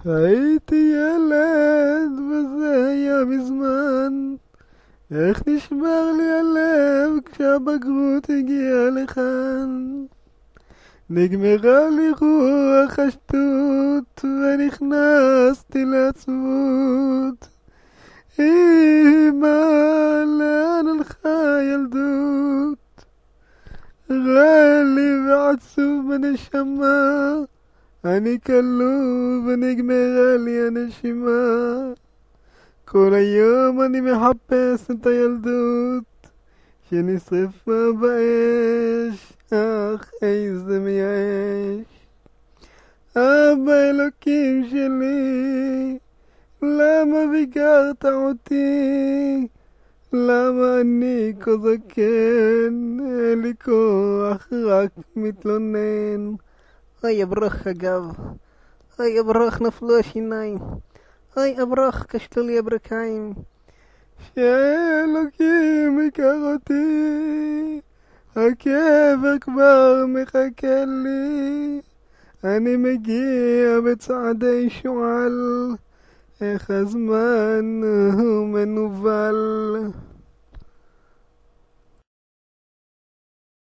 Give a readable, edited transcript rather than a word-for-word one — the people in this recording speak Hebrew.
הייתי ילד וזה היה מזמן, איך נשבר לי הלב כשהבגרות הגיעה לכאן. נגמרה לי רוח השטות ונכנסתי לעצבות. אמא, לאן הלכה ילדות? רע לי ועצוב בנשמה, אני כלוא ונגמרה לי הנשימה. כל היום אני מחפש את הילדות שנשרפה באש, אך איזה מייאש. אבא אלוקים שלי, למה ביקרת אותי? למה אני כה זקן? אין לי כוח, רק מתלונן. אוי אברוך אגב, אוי אברוך נפלו השיניים, אוי אברוך כשלו לי הברכיים. שאלוקים ייקח אותי, הקבר כבר מחכה לי. אני מגיע בצעדי שועל, איך הזמן הוא מנוול.